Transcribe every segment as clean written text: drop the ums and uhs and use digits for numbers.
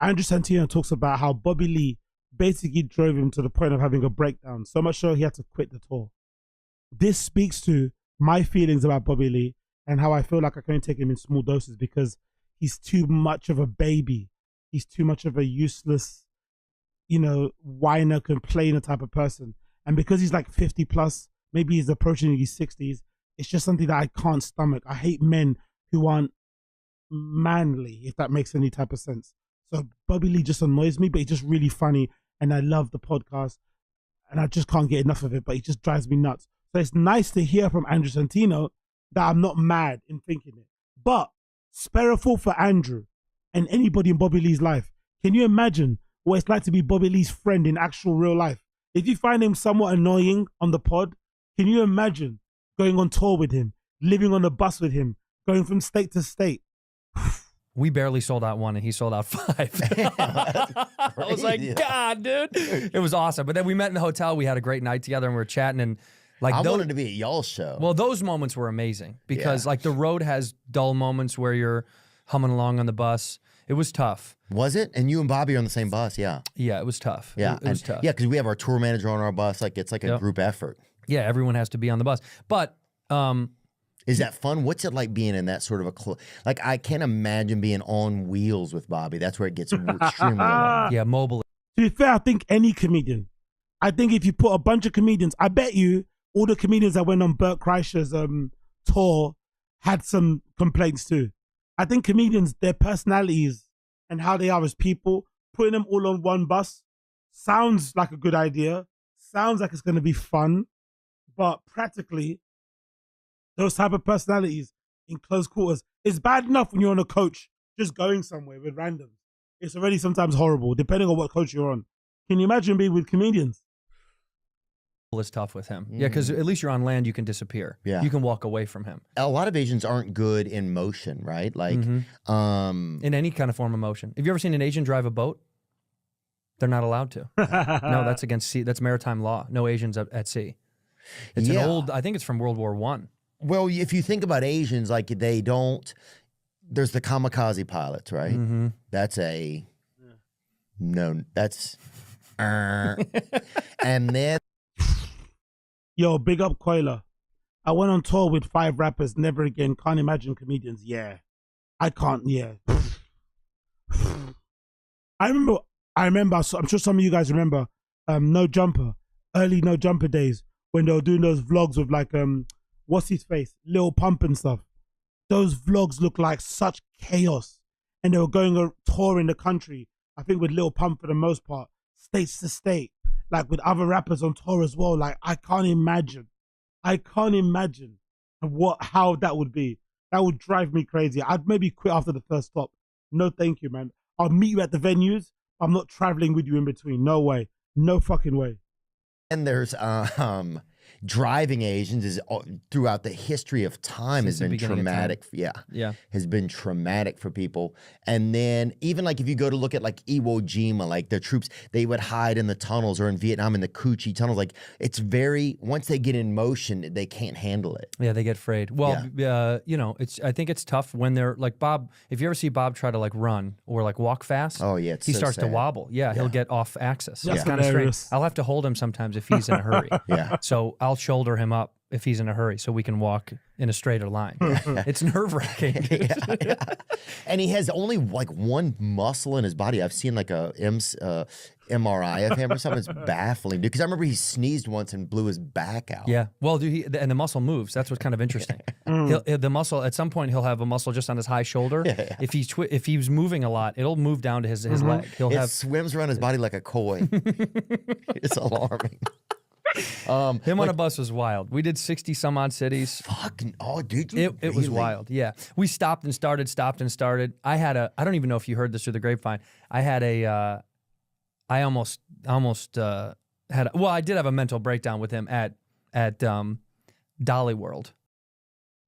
Andrew Santino talks about how Bobby Lee basically drove him to the point of having a breakdown, so much so he had to quit the tour. This speaks to my feelings about Bobby Lee and how I feel like I can only take him in small doses because he's too much of a baby. He's too much of a useless, whiner, complainer type of person. And because he's like 50 plus, maybe he's approaching his 60s, it's just something that I can't stomach. I hate men who aren't manly, if that makes any type of sense. So Bobby Lee just annoys me, but he's just really funny. And I love the podcast. And I just can't get enough of it, but he just drives me nuts. So it's nice to hear from Andrew Santino that I'm not mad in thinking it. But spare a thought for Andrew and anybody in Bobby Lee's life. Can you imagine what it's like to be Bobby Lee's friend in actual real life? If you find him somewhat annoying on the pod, can you imagine going on tour with him, living on a bus with him, going from state to state? We barely sold out 1 and he sold out 5. I was like, God, dude. It was awesome. But then we met in the hotel. We had a great night together and we were chatting. And like I wanted to be at y'all's show. Well, those moments were amazing because like the road has dull moments where you're humming along on the bus. It was tough. Was it? And you and Bobby are on the same bus, yeah. Yeah, it was tough. Yeah, it was tough. Yeah, because we have our tour manager on our bus. Like it's like a group effort. Yeah, everyone has to be on the bus. But is that fun? What's it like being in that sort of a like? I can't imagine being on wheels with Bobby. That's where it gets extremely long. Yeah, mobile. To be fair, I think any comedian. I think if you put a bunch of comedians, I bet you all the comedians that went on Bert Kreischer's tour had some complaints too. I think comedians, their personalities and how they are as people, putting them all on one bus sounds like a good idea. Sounds like it's going to be fun, but practically, those type of personalities in close quarters, it's bad enough when you're on a coach just going somewhere with randoms. It's already sometimes horrible, depending on what coach you're on. Can you imagine being with comedians? Is tough with him. Yeah, because at least you're on land, you can disappear. Yeah. You can walk away from him. A lot of Asians aren't good in motion, right? Like, in any kind of form of motion. Have you ever seen an Asian drive a boat? They're not allowed to. No, that's against sea. That's maritime law. No Asians at sea. It's an old, I think it's from World War I. Well, if you think about Asians, like they don't, there's the kamikaze pilots, right? That's a, no, that's, and then. Yo, big up Koila. I went on tour with 5 rappers, never again, can't imagine comedians. Yeah. I can't, yeah. I remember, I'm sure some of you guys remember, No Jumper, early No Jumper days, when they were doing those vlogs with like, what's his face, Lil Pump and stuff. Those vlogs look like such chaos. And they were going a tour in the country, I think with Lil Pump for the most part, states to state, like with other rappers on tour as well. Like, I can't imagine how that would be. That would drive me crazy. I'd maybe quit after the first stop. No, thank you, man. I'll meet you at the venues. I'm not traveling with you in between. No way. No fucking way. And there's driving Asians is throughout the history of time has been traumatic. Yeah, has been traumatic for people. And then even like if you go to look at like Iwo Jima, like the troops, they would hide in the tunnels, or in Vietnam in the Cu Chi tunnels. Like it's very, once they get in motion, they can't handle it. Yeah, they get afraid. Well, you know, I think it's tough when they're like Bob. If you ever see Bob try to like run or like walk fast, oh yeah, he starts to wobble. Yeah, he'll get off axis. It's kind of strange. I'll have to hold him sometimes if he's in a hurry. So I'll shoulder him up if he's in a hurry so we can walk in a straighter line. It's nerve-wracking. And he has only like one muscle in his body. I've seen like a MRI of him or something. It's baffling, dude. Because I remember he sneezed once and blew his back out. Yeah. Well, dude, and the muscle moves. That's what's kind of interesting. The muscle, at some point, he'll have a muscle just on his high shoulder. If he's moving a lot, it'll move down to his leg. It swims around his body like a koi. It's alarming. Him on a bus was wild. We did 60 some odd cities. Fucking, oh, dude. It was wild. Yeah. We stopped and started. I don't even know if you heard this through the grapevine. I had I almost had, I did have a mental breakdown with him at Dolly World.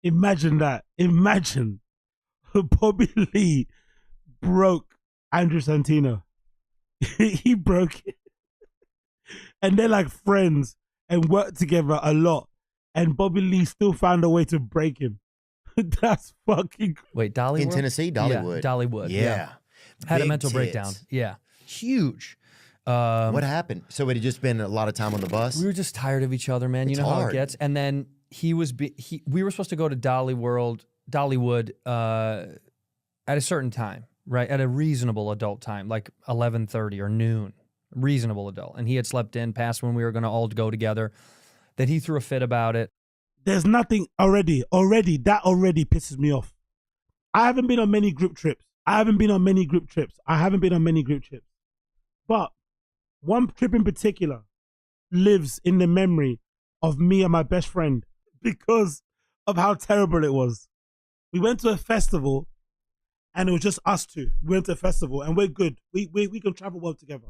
Imagine that. Imagine Bobby Lee broke Andrew Santino. He broke it. And they're like friends and work together a lot. And Bobby Lee still found a way to break him. That's fucking... Wait, Dollywood? In Tennessee? Dollywood. Yeah, Dollywood. Yeah. Had a mental breakdown. Yeah, huge. What happened? So it had just been a lot of time on the bus? We were just tired of each other, man. It's you know hard. how it gets. And then we were supposed to go to Dollywood at a certain time, right? At a reasonable adult time, like 11:30 or noon, reasonable adult. And he had slept in past when we were going to all go together. That he threw a fit about it. There's nothing already that already pisses me off. I haven't been on many group trips. But one trip in particular lives in the memory of me and my best friend because of how terrible it was. We went to a festival and it was just us two. We went to a festival and we're good. We can travel well together.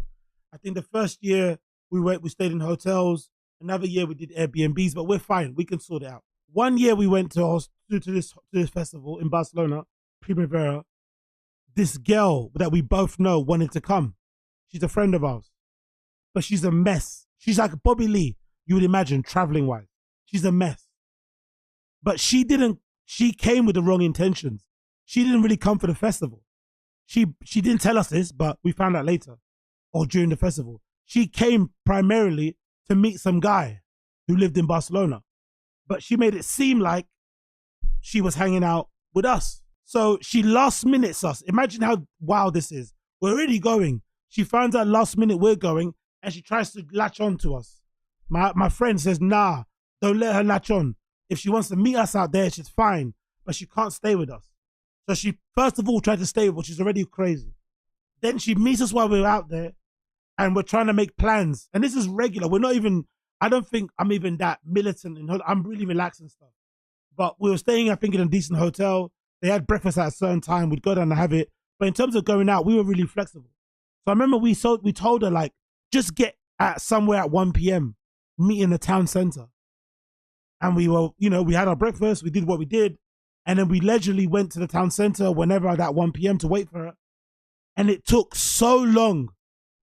I think the first year we stayed in hotels. Another year we did Airbnbs, but we're fine. We can sort it out. One year we went to this festival in Barcelona, Primavera. This girl that we both know wanted to come. She's a friend of ours, but she's a mess. She's like Bobby Lee, you would imagine, traveling wise. She's a mess. But she came with the wrong intentions. She didn't really come for the festival. She didn't tell us this, but we found out later or during the festival. She came primarily to meet some guy who lived in Barcelona, but she made it seem like she was hanging out with us. So she last minutes us. Imagine how wild this is. We're already going. She finds out last minute we're going and she tries to latch on to us. My friend says, nah, don't let her latch on. If she wants to meet us out there, she's fine, but she can't stay with us. So she first of all tried to stay with us, which is already crazy. Then she meets us while we're out there and we're trying to make plans. And this is regular. I don't think I'm even that militant. I'm really relaxed and stuff. But we were staying, I think, in a decent hotel. They had breakfast at a certain time. We'd go down and have it. But in terms of going out, we were really flexible. So I remember we told her, like, just get at somewhere at 1 p.m., meet in the town center. And we were, we had our breakfast. We did what we did. And then we leisurely went to the town center whenever at that 1 p.m. to wait for her. And it took so long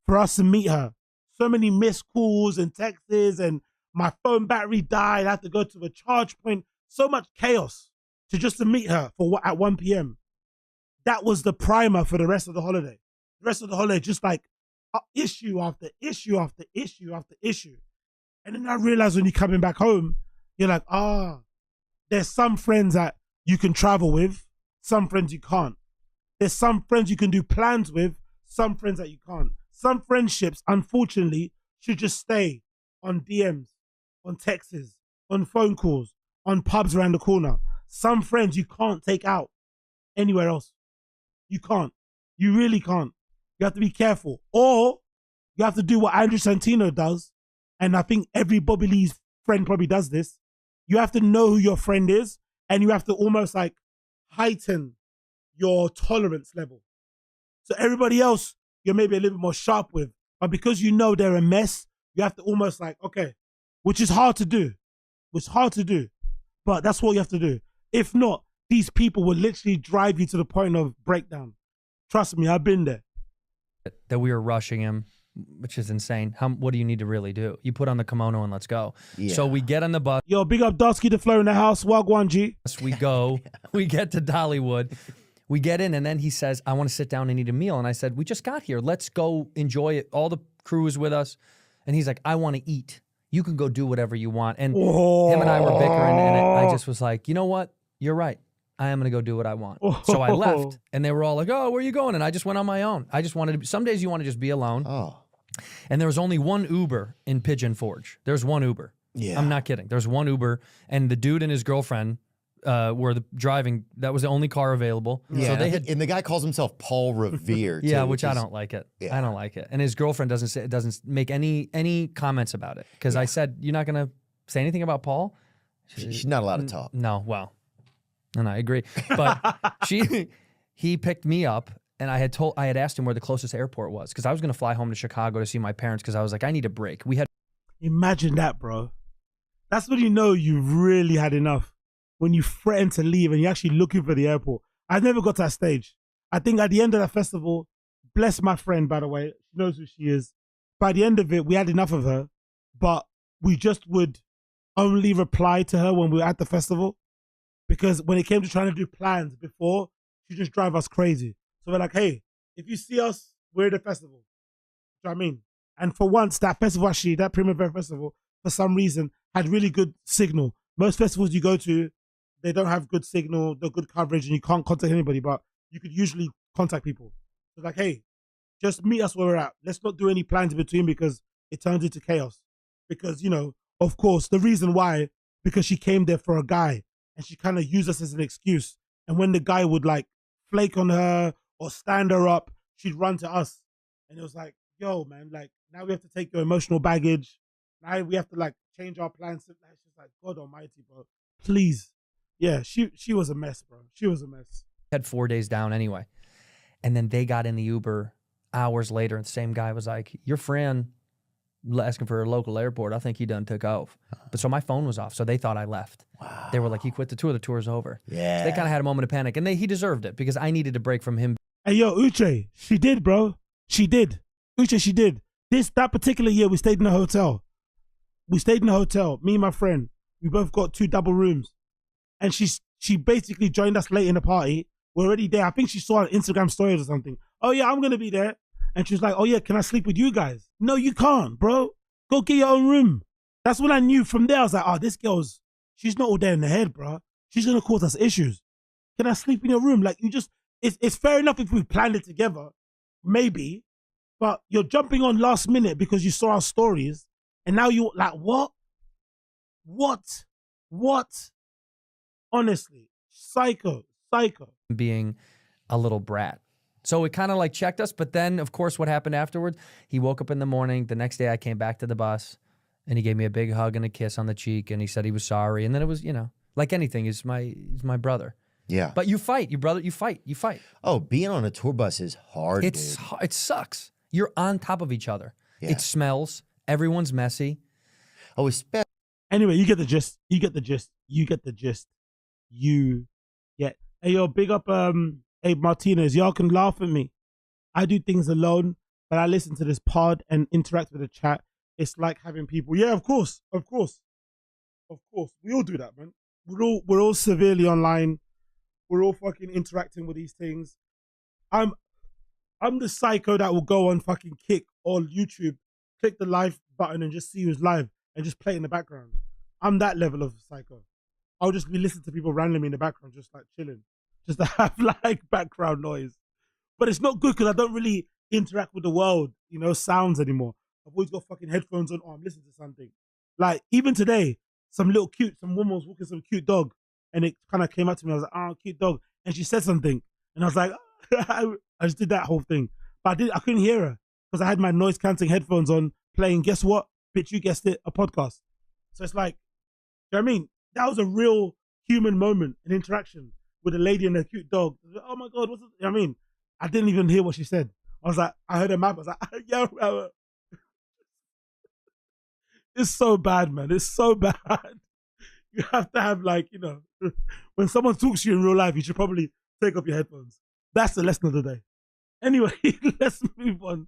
for us to meet her. So many missed calls and texts, and my phone battery died. I had to go to a charge point. So much chaos to meet her at 1 p.m. That was the primer for the rest of the holiday. The rest of the holiday, just like issue after issue after issue after issue. And then I realized when you're coming back home, you're like, there's some friends that you can travel with, some friends you can't. There's some friends you can do plans with, some friends that you can't. Some friendships, unfortunately, should just stay on DMs, on texts, on phone calls, on pubs around the corner. Some friends you can't take out anywhere else. You can't. You really can't. You have to be careful. Or you have to do what Andrew Santino does, and I think every Bobby Lee's friend probably does this. You have to know who your friend is, and you have to almost like heighten your tolerance level. So everybody else, you're maybe a little bit more sharp with, but because you know they're a mess, you have to almost like, okay, which is hard to do. But that's what you have to do. If not, these people will literally drive you to the point of breakdown. Trust me, I've been there. That we were rushing him, which is insane. What do you need to really do? You put on the kimono and let's go. Yeah. So we get on the bus. Yo, big up Dusky the Flow in the house. Wagwan G. We go. We get to Dollywood. We get in, and then he says, I want to sit down and eat a meal. And I said, we just got here. Let's go enjoy it. All the crew is with us. And he's like, I want to eat. You can go do whatever you want. And him and I were bickering, and I just was like, you know what? You're right. I am going to go do what I want. So I left, and they were all like, oh, where are you going? And I just went on my own. I just wanted to, some days you want to just be alone. Oh. And there was only one Uber in Pigeon Forge. There's one Uber. Yeah. I'm not kidding. There's one Uber, and the dude and his girlfriend were driving. That was the only car available. Yeah. So they and the guy calls himself Paul Revere. Yeah, which I don't like it. Yeah. I don't like it. And his girlfriend doesn't make any comments about it, because I said, you're not gonna say anything about Paul. She's not allowed to talk. No, well, and I agree. But he picked me up, and I had asked him where the closest airport was, because I was gonna fly home to Chicago to see my parents, because I was like, I need a break. Imagine that, bro. That's when you know you've really had enough. When you threaten to leave and you're actually looking for the airport. I never got to that stage. I think at the end of that festival, bless my friend, by the way, she knows who she is. By the end of it, we had enough of her, but we just would only reply to her when we were at the festival, because when it came to trying to do plans before, she just drive us crazy. So we're like, hey, if you see us, we're at a festival. Do you know what I mean? And for once, that festival actually, that Primavera Festival, for some reason, had really good signal. Most festivals you go to, they don't have good signal, no good coverage, and you can't contact anybody, but you could usually contact people. It's like, hey, just meet us where we're at. Let's not do any plans in between because it turns into chaos. Because, you know, of course, the reason why, because she came there for a guy and she kind of used us as an excuse. And when the guy would like flake on her or stand her up, she'd run to us. And it was like, yo, man, like now we have to take your emotional baggage. Now we have to like change our plans. It's just like, God almighty, bro. Please. Yeah, she was a mess, bro. She was a mess. Had 4 days down anyway. And then they got in the Uber hours later and the same guy was like, your friend asking for a local airport, I think he done took off. But so my phone was off, so they thought I left. Wow. They were like, he quit the tour's over. Yeah. So they kind of had a moment of panic, and he deserved it because I needed a break from him. Hey, yo, Uche, she did, bro. She did. Uche, she did. That particular year, we stayed in a hotel. Me and my friend. We both got 2 double rooms. And she basically joined us late in the party. We're already there. I think she saw an Instagram stories or something. Oh, yeah, I'm going to be there. And she was like, oh, yeah, can I sleep with you guys? No, you can't, bro. Go get your own room. That's when I knew from there. I was like, oh, this girl's, she's not all there in the head, bro. She's going to cause us issues. Can I sleep in your room? Like, you just, it's fair enough if we planned it together, maybe. But you're jumping on last minute because you saw our stories. And now you're like, what? Honestly, psycho. Being a little brat. So it kind of like checked us. But then, of course, what happened afterwards, he woke up in the morning. The next day I came back to the bus and he gave me a big hug and a kiss on the cheek. And he said he was sorry. And then it was, you know, like anything, he's my brother. Yeah. But you fight, you fight. Oh, being on a tour bus is hard, It sucks. You're on top of each other. Yeah. It smells. Everyone's messy. Oh, especially. Anyway, you get the gist. Hey, yo, big up Abe Martinez. Y'all can laugh at me. I do things alone, but I listen to this pod and interact with the chat. It's like having people. Yeah, of course. We all do that, man. We're all severely online. We're all fucking interacting with these things. I'm the psycho that will go on fucking Kick or YouTube, click the live button and just see who's live and just play in the background. I'm that level of psycho. I'll just be listening to people randomly in the background, just like chilling, just to have like background noise. But it's not good because I don't really interact with the world, you know, sounds anymore. I've always got fucking headphones on. Oh, I'm listening to something. Like even today, some woman was walking some cute dog, and it kind of came up to me. I was like, oh, cute dog, and she said something, and I was like, I just did that whole thing, but I couldn't hear her because I had my noise cancelling headphones on, playing. Guess what, bitch? You guessed it, a podcast. So it's like, you know what I mean? That was a real human moment, an interaction with a lady and a cute dog. Oh my God, what's it? You know what I mean? I didn't even hear what she said. I was like, I heard her mouth. I was like, yeah. It's so bad, man. It's so bad. You have to have like, you know, when someone talks to you in real life, you should probably take off your headphones. That's the lesson of the day. Anyway, let's move on.